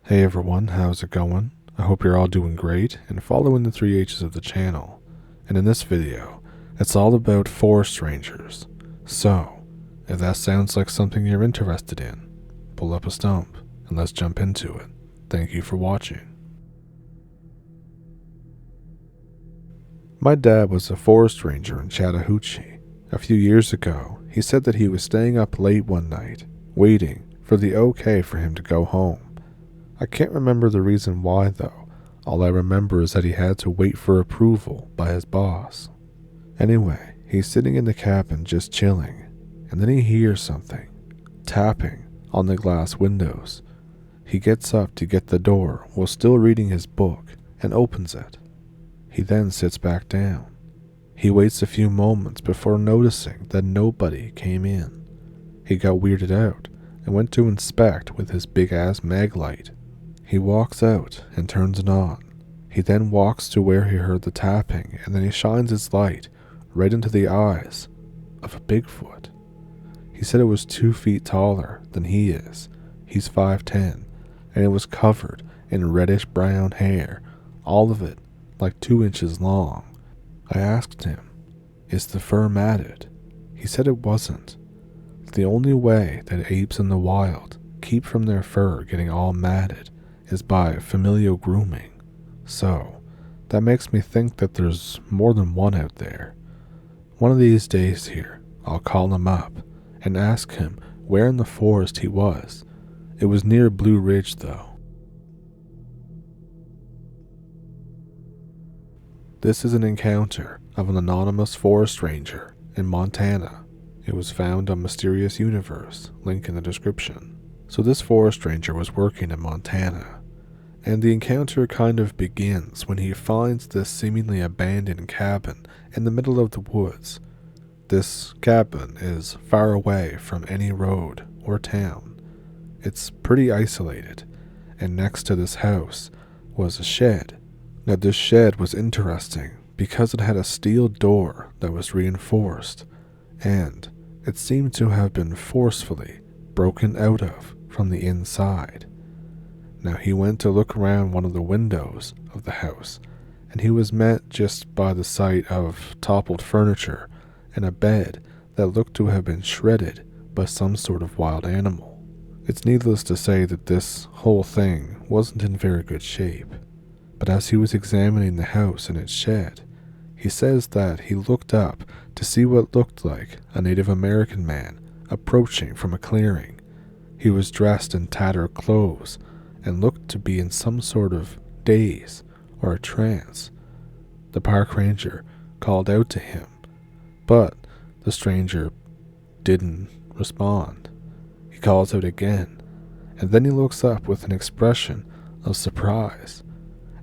Hey everyone, how's it going? I hope you're all doing great and following the 3H's of the channel. And in this video, it's all about forest rangers. So, if that sounds like something you're interested in, pull up a stump and let's jump into it. Thank you for watching. My dad was a forest ranger in Chattahoochee. A few years ago, he said that he was staying up late one night, waiting for the okay for him to go home. I can't remember the reason why though. All I remember is that he had to wait for approval by his boss. Anyway, he's sitting in the cabin just chilling, and then he hears something, tapping on the glass windows. He gets up to get the door while still reading his book and opens it. He then sits back down. He waits a few moments before noticing that nobody came in. He got weirded out and went to inspect with his big-ass mag light. He walks out and turns it on. He then walks to where he heard the tapping, and then he shines his light right into the eyes of a Bigfoot. He said it was 2 feet taller than he is. He's 5'10", and it was covered in reddish-brown hair, all of it like 2 inches long. I asked him, "Is the fur matted?" He said it wasn't. The only way that apes in the wild keep from their fur getting all matted is by familial grooming. So, that makes me think that there's more than one out there. One of these days here, I'll call him up and ask him where in the forest he was. It was near Blue Ridge though. This is an encounter of an anonymous forest ranger in Montana. It was found on Mysterious Universe, link in the description. So this forest ranger was working in Montana, and the encounter kind of begins when he finds this seemingly abandoned cabin in the middle of the woods. This cabin is far away from any road or town. It's pretty isolated, and next to this house was a shed. Now this shed was interesting because it had a steel door that was reinforced, and it seemed to have been forcefully broken out of from the inside. Now he went to look around one of the windows of the house, and he was met just by the sight of toppled furniture and a bed that looked to have been shredded by some sort of wild animal. It's needless to say that this whole thing wasn't in very good shape, but as he was examining the house and its shed, he says that he looked up to see what looked like a Native American man approaching from a clearing. He was dressed in tattered clothes and looked to be in some sort of daze or a trance. The park ranger called out to him, but the stranger didn't respond. He calls out again, and then he looks up with an expression of surprise,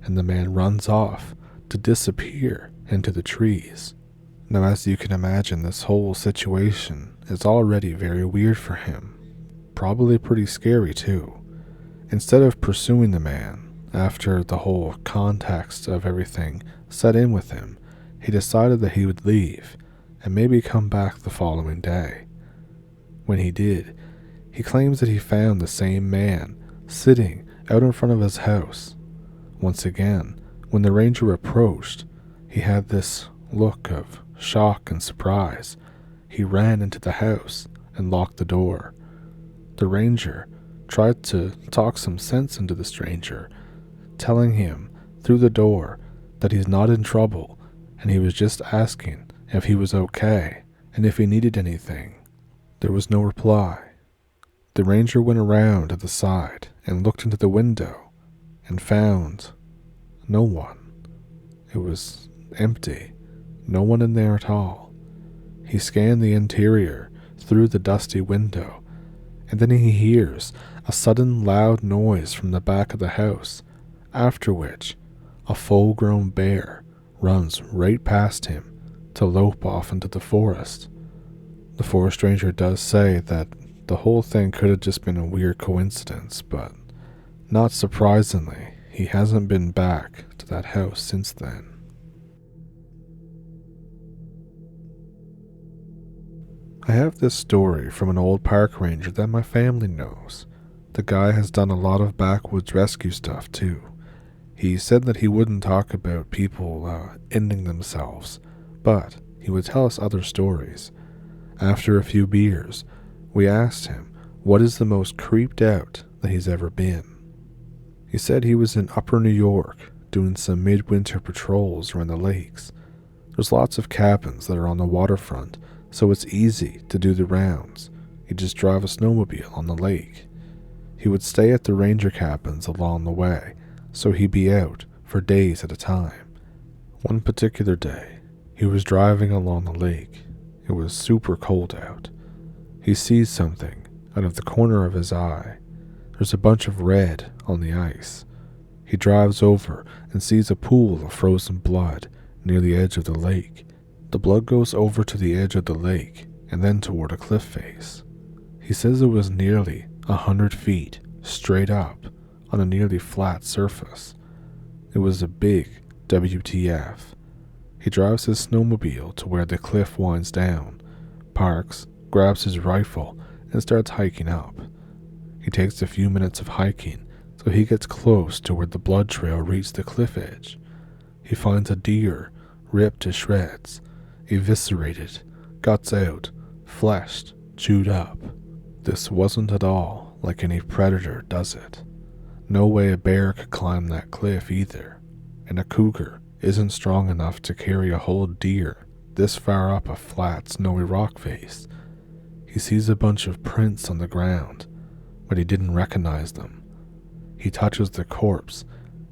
and the man runs off to disappear into the trees. Now, as you can imagine, this whole situation is already very weird for him. Probably pretty scary too. Instead of pursuing the man, after the whole context of everything set in with him, he decided that he would leave and maybe come back the following day. When he did, he claims that he found the same man sitting out in front of his house. Once again, when the ranger approached, he had this look of shock and surprise. He ran into the house and locked the door. The ranger tried to talk some sense into the stranger, telling him through the door that he's not in trouble and he was just asking if he was okay and if he needed anything. There was no reply. The ranger went around to the side and looked into the window and found no one. It was empty, no one in there at all. He scanned the interior through the dusty window, and then he hears a sudden loud noise from the back of the house, after which a full-grown bear runs right past him to lope off into the forest. The forest ranger does say that the whole thing could have just been a weird coincidence, but not surprisingly, he hasn't been back to that house since then. I have this story from an old park ranger that my family knows. The guy has done a lot of backwoods rescue stuff too. He said that he wouldn't talk about people ending themselves, but he would tell us other stories. After a few beers, we asked him what is the most creeped out that he's ever been. He said he was in Upper New York doing some midwinter patrols around the lakes. There's lots of cabins that are on the waterfront, so it's easy to do the rounds. You just drive a snowmobile on the lake. He would stay at the ranger cabins along the way, so he'd be out for days at a time. One particular day, he was driving along the lake. It was super cold out. He sees something out of the corner of his eye. There's a bunch of red on the ice. He drives over and sees a pool of frozen blood near the edge of the lake. The blood goes over to the edge of the lake and then toward a cliff face. He says it was nearly 100 feet straight up on a nearly flat surface. It was a big WTF. He drives his snowmobile to where the cliff winds down, parks, grabs his rifle, and starts hiking up. He takes a few minutes of hiking, so he gets close to where the blood trail reached the cliff edge. He finds a deer ripped to shreds, eviscerated, guts out, fleshed, chewed up. This wasn't at all like any predator, does it? No way a bear could climb that cliff either, and a cougar isn't strong enough to carry a whole deer this far up a flat, snowy rock face. He sees a bunch of prints on the ground, but he didn't recognize them. He touches the corpse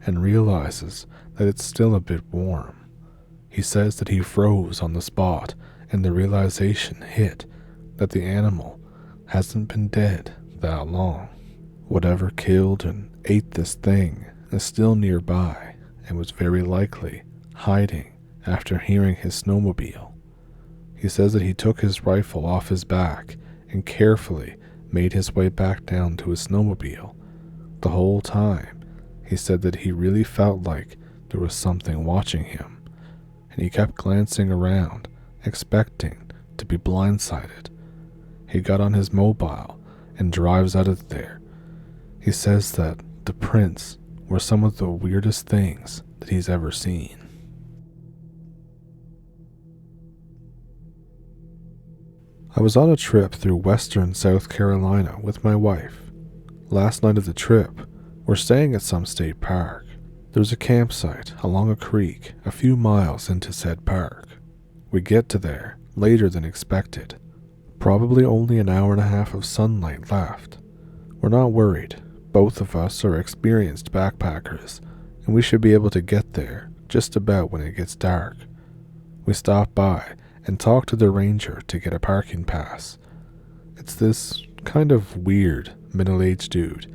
and realizes that it's still a bit warm. He says that he froze on the spot, and the realization hit that the animal hasn't been dead that long. Whatever killed and ate this thing is still nearby and was very likely hiding after hearing his snowmobile. He says that he took his rifle off his back and carefully made his way back down to his snowmobile. The whole time, he said that he really felt like there was something watching him, and he kept glancing around, expecting to be blindsided. He got on his mobile and drives out of there. He says that the prints were some of the weirdest things that he's ever seen. I was on a trip through western South Carolina with my wife. Last night of the trip, we're staying at some state park. There's a campsite along a creek a few miles into said park. We get to there later than expected. Probably only an hour and a half of sunlight left. We're not worried. Both of us are experienced backpackers, and we should be able to get there just about when it gets dark. We stop by and talk to the ranger to get a parking pass. It's this kind of weird, middle-aged dude.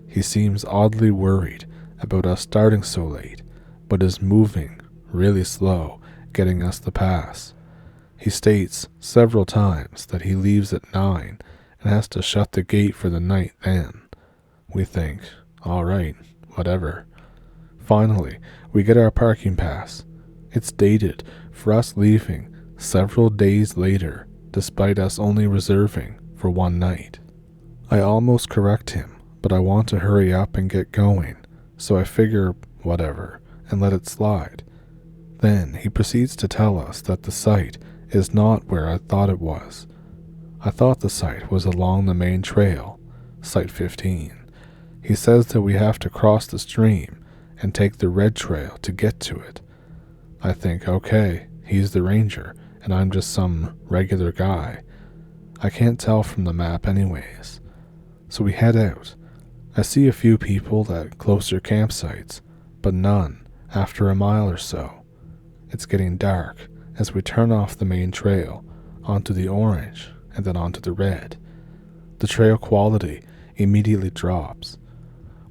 He seems oddly worried about us starting so late, but is moving really slow getting us the pass. He states several times that he leaves at 9 and has to shut the gate for the night then. We think, alright, whatever. Finally, we get our parking pass. It's dated for us leaving several days later, despite us only reserving for one night. I almost correct him, but I want to hurry up and get going, so I figure whatever and let it slide. Then he proceeds to tell us that the site is not where I thought it was. I thought the site was along the main trail, Site 15. He says that we have to cross the stream and take the red trail to get to it. I think, okay, he's the ranger, and I'm just some regular guy. I can't tell from the map anyways. So we head out. I see a few people at closer campsites, but none after a mile or so. It's getting dark as we turn off the main trail onto the orange and then onto the red. The trail quality immediately drops.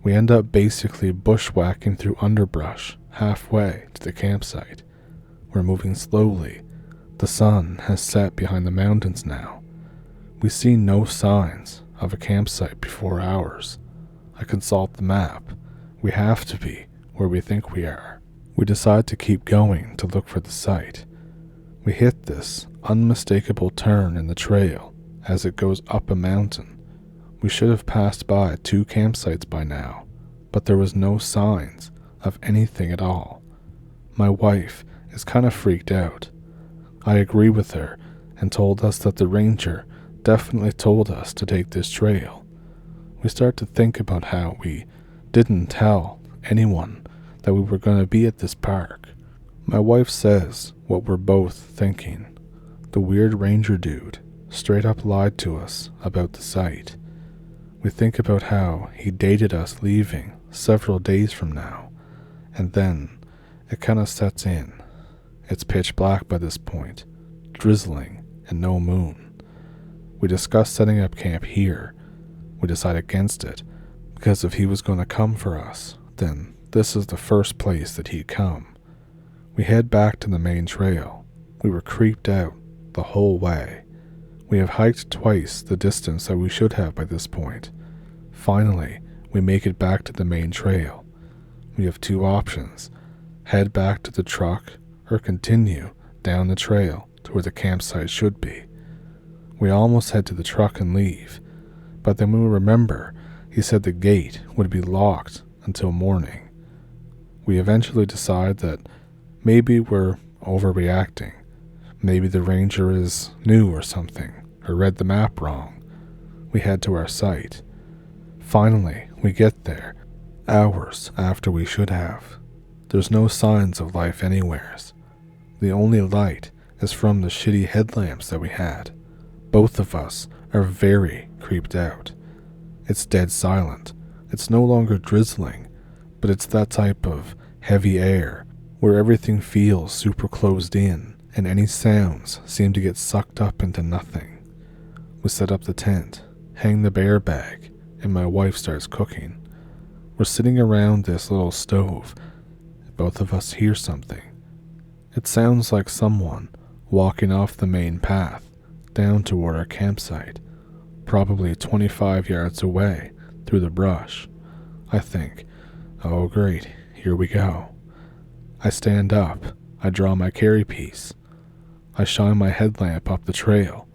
We end up basically bushwhacking through underbrush halfway to the campsite. We're moving slowly. The sun has set behind the mountains now. We see no signs of a campsite before ours. I consult the map. We have to be where we think we are. We decide to keep going to look for the site. We hit this unmistakable turn in the trail as it goes up a mountain. We should have passed by 2 campsites by now, but there was no signs of anything at all. My wife is kind of freaked out. I agree with her and told us that the ranger definitely told us to take this trail. We start to think about how we didn't tell anyone that we were going to be at this park. My wife says what we're both thinking. The weird ranger dude straight up lied to us about the site. We think about how he dated us leaving several days from now, and then it kind of sets in. It's pitch black by this point, drizzling and no moon. We discuss setting up camp here. We decide against it, because if he was going to come for us, then this is the first place that he'd come. We head back to the main trail. We were creeped out the whole way. We have hiked twice the distance that we should have by this point. Finally, we make it back to the main trail. We have 2 options: head back to the truck or continue down the trail to where the campsite should be. We almost head to the truck and leave, but then we remember he said the gate would be locked until morning. We eventually decide that maybe we're overreacting. Maybe the ranger is new or something, or read the map wrong. We head to our site. Finally, we get there, hours after we should have. There's no signs of life anywheres. The only light is from the shitty headlamps that we had. Both of us are very creeped out. It's dead silent. It's no longer drizzling, but it's that type of heavy air where everything feels super closed in and any sounds seem to get sucked up into nothing. We set up the tent, hang the bear bag, and my wife starts cooking. We're sitting around this little stove. Both of us hear something. It sounds like someone walking off the main path down toward our campsite, probably 25 yards away through the brush. I think, oh great, here we go. I stand up. I draw my carry piece. I shine my headlamp up the trail.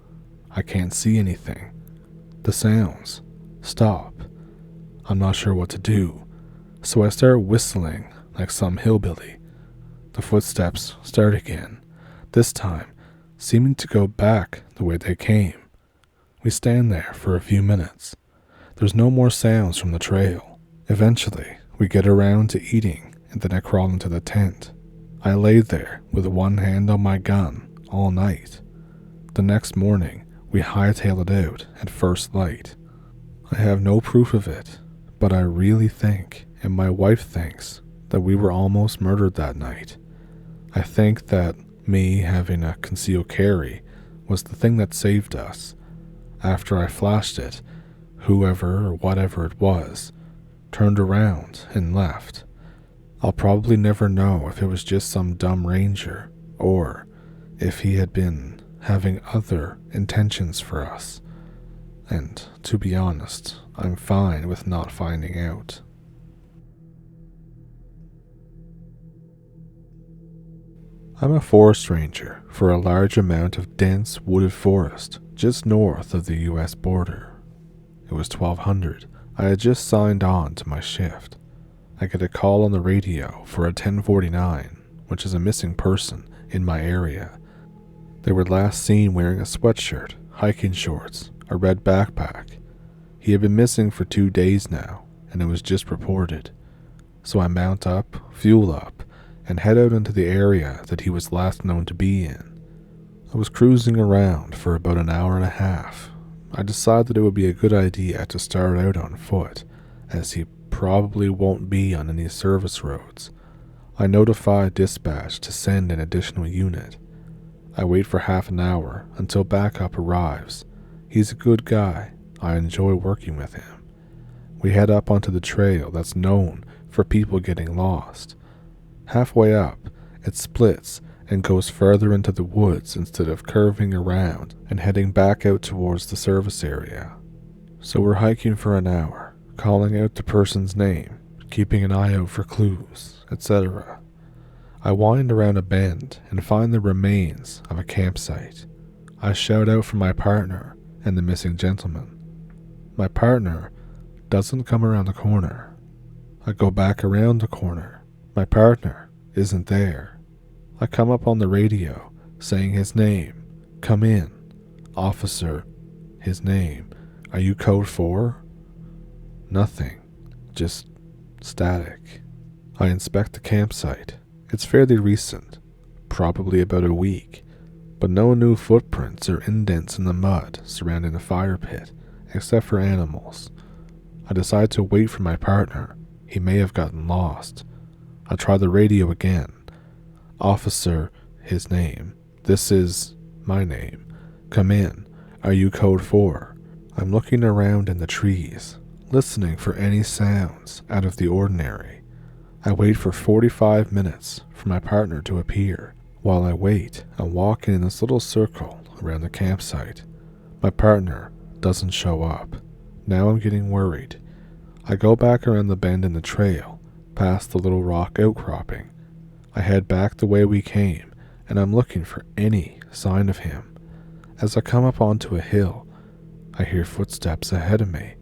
I can't see anything. The sounds stop. I'm not sure what to do, so I start whistling like some hillbilly. The footsteps start again, this time seeming to go back the way they came. We stand there for a few minutes. There's no more sounds from the trail. Eventually, we get around to eating, and then I crawl into the tent. I lay there with one hand on my gun all night. The next morning, we hightail it out at first light. I have no proof of it, but I really think, and my wife thinks, that we were almost murdered that night. I think that me having a concealed carry was the thing that saved us. After I flashed it, whoever or whatever it was turned around and left. I'll probably never know if it was just some dumb ranger or if he had been having other intentions for us. And to be honest, I'm fine with not finding out. I'm a forest ranger for a large amount of dense wooded forest just north of the US border. It was 1200. I had just signed on to my shift. I get a call on the radio for a 1049, which is a missing person in my area. They were last seen wearing a sweatshirt, hiking shorts, a red backpack. He had been missing for 2 days now, and it was just reported. So I mount up, fuel up, and head out into the area that he was last known to be in. I was cruising around for about an hour and a half. I decided it would be a good idea to start out on foot, as he probably won't be on any service roads. I notify dispatch to send an additional unit. I wait for half an hour until backup arrives. He's a good guy. I enjoy working with him. We head up onto the trail that's known for people getting lost. Halfway up, it splits and goes further into the woods instead of curving around and heading back out towards the service area. So we're hiking for an hour, calling out the person's name, keeping an eye out for clues, etc. I wind around a bend and find the remains of a campsite. I shout out for my partner and the missing gentleman. My partner doesn't come around the corner. I go back around the corner. My partner isn't there. I come up on the radio saying his name. Come in. Officer, his name. Are you code 4? Nothing. Just static. I inspect the campsite. It's fairly recent, probably about a week, but no new footprints or indents in the mud surrounding the fire pit, except for animals. I decide to wait for my partner. He may have gotten lost. I try the radio again. Officer, his name. This is my name. Come in. Are you code 4? I'm looking around in the trees, listening for any sounds out of the ordinary. I wait for 45 minutes for my partner to appear. While I wait, I'm walking in this little circle around the campsite. My partner doesn't show up. Now I'm getting worried. I go back around the bend in the trail, past the little rock outcropping. I head back the way we came, and I'm looking for any sign of him. As I come up onto a hill, I hear footsteps ahead of me,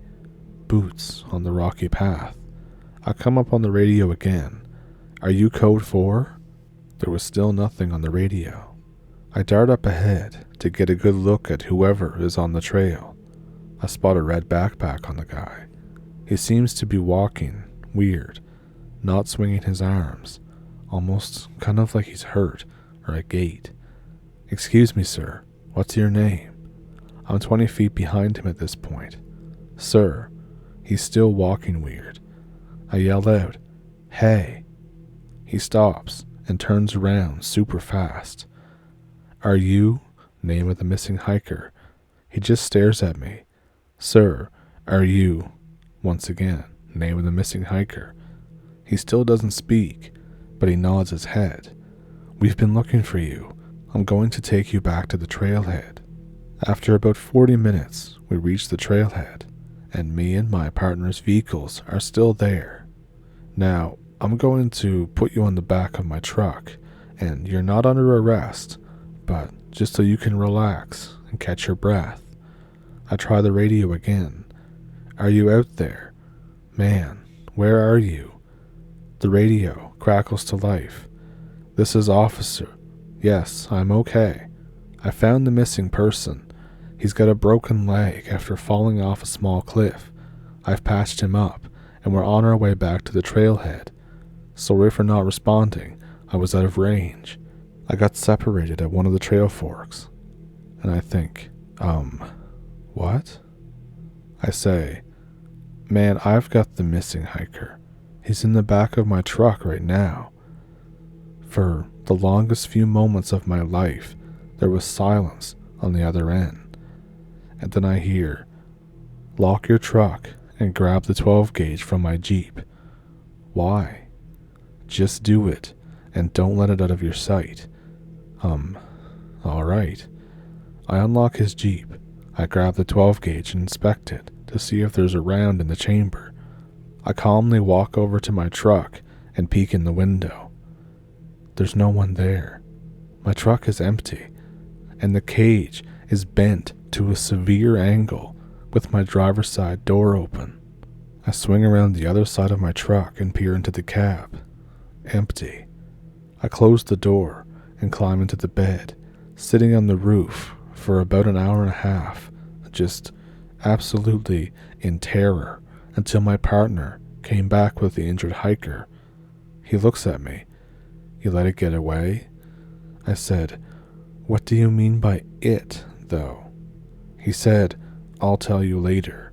boots on the rocky path. I come up on the radio again. Are you code 4? There was still nothing on the radio. I dart up ahead to get a good look at whoever is on the trail. I spot a red backpack on the guy. He seems to be walking weird, not swinging his arms, almost kind of like he's hurt or a gait. Excuse me, sir, what's your name? I'm 20 feet behind him at this point. Sir, he's still walking weird. I yell out, hey. He stops and turns around super fast. Are you? Name of the missing hiker. He just stares at me. Sir, are you? Once again, name of the missing hiker. He still doesn't speak, but he nods his head. We've been looking for you. I'm going to take you back to the trailhead. After about 40 minutes, we reach the trailhead, and me and my partner's vehicles are still there. Now, I'm going to put you on the back of my truck, and you're not under arrest, but just so you can relax and catch your breath. I try the radio again. Are you out there? Man, where are you? The radio crackles to life. This is Officer. Yes, I'm okay. I found the missing person. He's got a broken leg after falling off a small cliff. I've patched him up, and we're on our way back to the trailhead. Sorry for not responding. I was out of range. I got separated at one of the trail forks. And I think, what? I say, man, I've got the missing hiker. He's in the back of my truck right now. For the longest few moments of my life, there was silence on the other end. And then I hear, lock your truck and grab the 12 gauge from my Jeep. Why? Just do it and don't let it out of your sight. Alright. I unlock his Jeep. I grab the 12 gauge and inspect it to see if there's a round in the chamber. I calmly walk over to my truck and peek in the window. There's no one there. My truck is empty, and the cage is bent to a severe angle with my driver's side door open. I swing around the other side of my truck and peer into the cab. Empty. I close the door and climb into the bed, sitting on the roof for about an hour and a half, just absolutely in terror, until my partner came back with the injured hiker. He looks at me. You let it get away? I said, what do you mean by it, though? He said, I'll tell you later.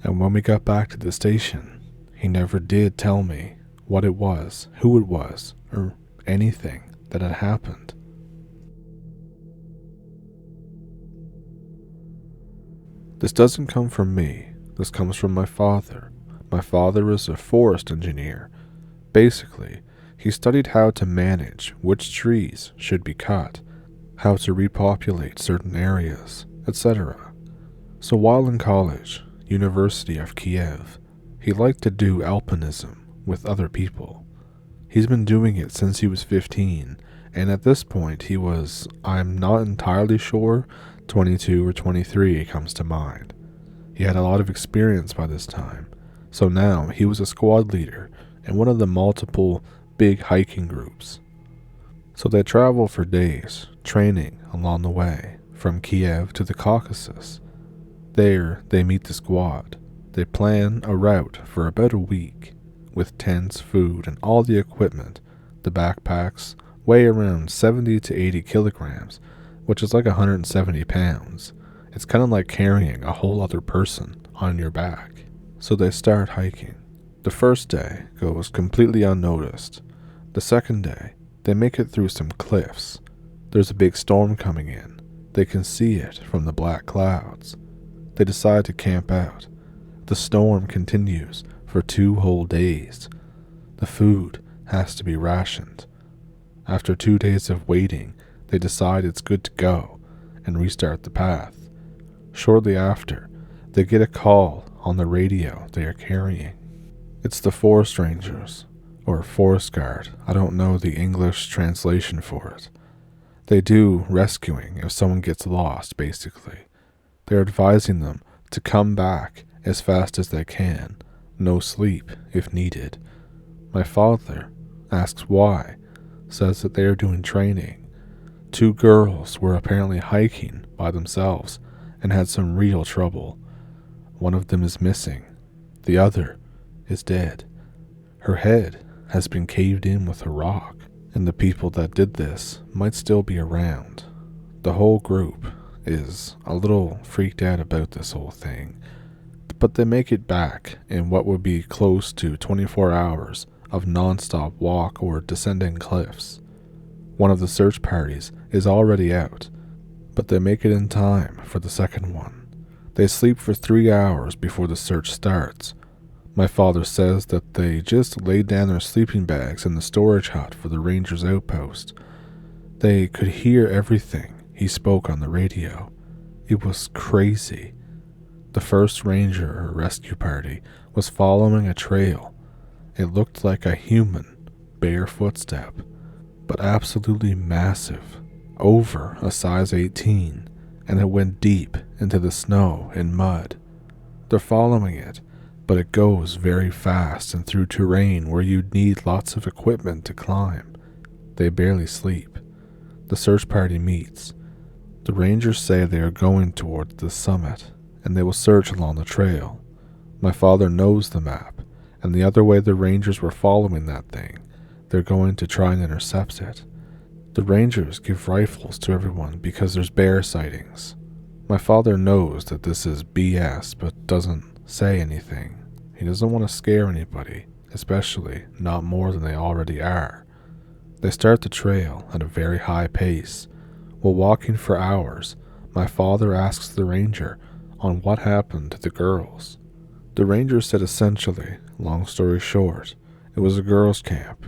And when we got back to the station, he never did tell me what it was, who it was, or anything that had happened. This doesn't come from me. This comes from my father. My father is a forest engineer. Basically, he studied how to manage which trees should be cut, how to repopulate certain areas, etc. So while in college, University of Kiev, he liked to do alpinism with other people. He's been doing it since he was 15, and at this point he was, I'm not entirely sure, 22 or 23 comes to mind. He had a lot of experience by this time, so now he was a squad leader in one of the multiple big hiking groups. So they travel for days, training along the way, from Kiev to the Caucasus. There, they meet the squad. They plan a route for about a week, with tents, food, and all the equipment. The backpacks weigh around 70 to 80 kilograms, which is like 170 pounds. It's kind of like carrying a whole other person on your back. So they start hiking. The first day goes completely unnoticed. The second day, they make it through some cliffs. There's a big storm coming in. They can see it from the black clouds. They decide to camp out. The storm continues for 2 whole days. The food has to be rationed. After 2 days of waiting, they decide it's good to go and restart the path. Shortly after, they get a call on the radio they are carrying. It's the forest rangers, or forest guard. I don't know the English translation for it. They do rescuing if someone gets lost, basically. They're advising them to come back as fast as they can, no sleep if needed. My father asks why, says that they are doing training. 2 girls were apparently hiking by themselves and had some real trouble. One of them is missing. The other is dead. Her head has been caved in with a rock, and the people that did this might still be around. The whole group is a little freaked out about this whole thing, but they make it back in what would be close to 24 hours of non-stop walk or descending cliffs. One of the search parties is already out, but they make it in time for the second one. They sleep for 3 hours before the search starts. My father says that they just laid down their sleeping bags in the storage hut for the rangers' outpost. They could hear everything he spoke on the radio. It was crazy. The first ranger or rescue party was following a trail. It looked like a human, bare footstep, but absolutely massive, over a size 18, and it went deep into the snow and mud. They're following it, but it goes very fast and through terrain where you'd need lots of equipment to climb. They barely sleep. The search party meets. The rangers say they are going towards the summit, and they will search along the trail. My father knows the map, and the other way the rangers were following that thing, they're going to try and intercept it. The rangers give rifles to everyone because there's bear sightings. My father knows that this is BS, but doesn't say anything. He doesn't want to scare anybody, especially not more than they already are. They start the trail at a very high pace. While walking for hours, my father asks the ranger on what happened to the girls. The ranger said essentially, long story short, it was a girls' camp.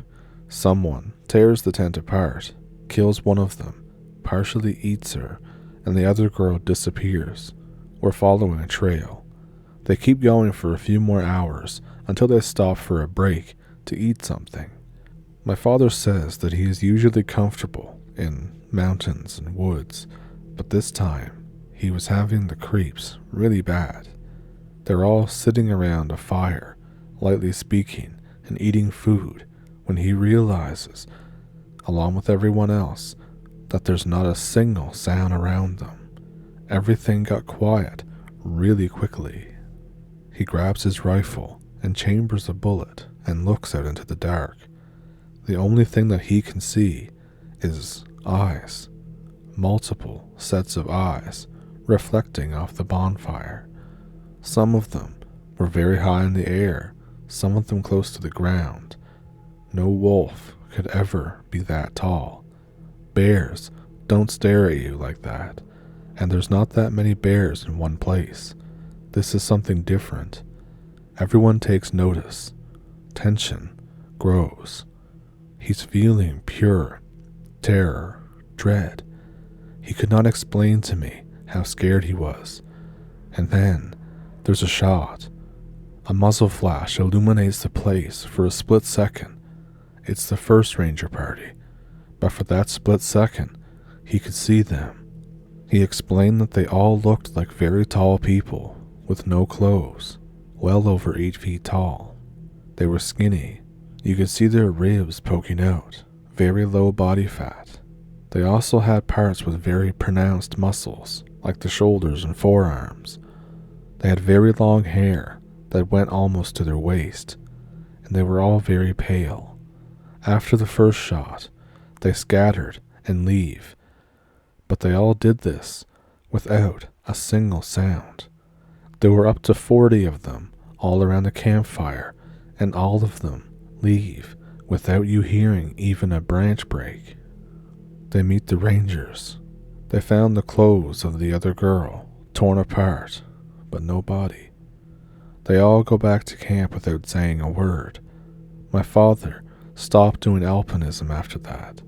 Someone tears the tent apart, kills one of them, partially eats her, and the other girl disappears. We're following a trail. They keep going for a few more hours until they stop for a break to eat something. My father says that he is usually comfortable in mountains and woods, but this time he was having the creeps really bad. They're all sitting around a fire, lightly speaking and eating food, when he realizes, along with everyone else, that there's not a single sound around them. Everything got quiet really quickly. He grabs his rifle and chambers a bullet and looks out into the dark. The only thing that he can see is eyes, multiple sets of eyes reflecting off the bonfire. Some of them were very high in the air, some of them close to the ground. No wolf could ever be that tall. Bears don't stare at you like that, and there's not that many bears in one place. This is something different. Everyone takes notice. Tension grows. He's feeling pure terror, dread. He could not explain to me how scared he was. And then there's a shot. A muzzle flash illuminates the place for a split second. It's the first ranger party, but for that split second, he could see them. He explained that they all looked like very tall people, with no clothes, well over 8 feet tall. They were skinny. You could see their ribs poking out, very low body fat. They also had parts with very pronounced muscles, like the shoulders and forearms. They had very long hair that went almost to their waist, and they were all very pale. After the first shot, they scattered and leave, but they all did this without a single sound. There were up to 40 of them all around the campfire, and all of them leave without you hearing even a branch break. They meet the rangers. They found the clothes of the other girl torn apart, but no body. They all go back to camp without saying a word. My father stopped doing alpinism after that.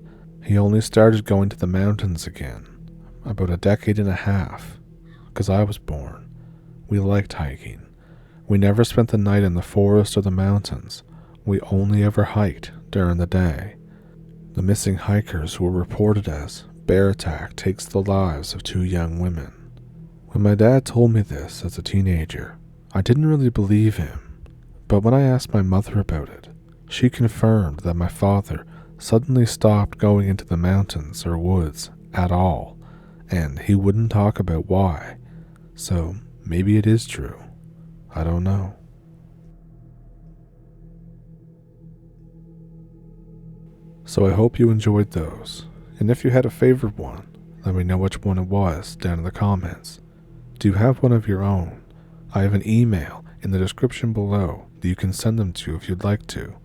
He only started going to the mountains again about a decade and a half, because I was born. We liked hiking. We never spent the night in the forest or the mountains. We only ever hiked during the day. The missing hikers were reported as bear attack takes the lives of 2 young women. When my dad told me this as a teenager, I didn't really believe him, but when I asked my mother about it, she confirmed that my father suddenly stopped going into the mountains or woods at all, and he wouldn't talk about why. So maybe it is true. I don't know. So I hope you enjoyed those, and if you had a favorite one, let me know which one it was down in the comments. Do you have one of your own? I have an email in the description below that you can send them to if you'd like to.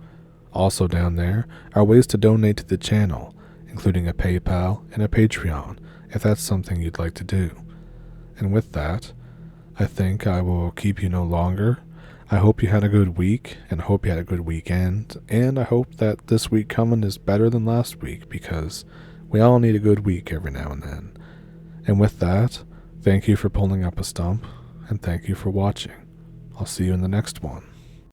Also down there are ways to donate to the channel, including a PayPal and a Patreon, if that's something you'd like to do. And with that, I think I will keep you no longer. I hope you had a good week, and hope you had a good weekend, and I hope that this week coming is better than last week, because we all need a good week every now and then. And with that, thank you for pulling up a stump, and thank you for watching. I'll see you in the next one.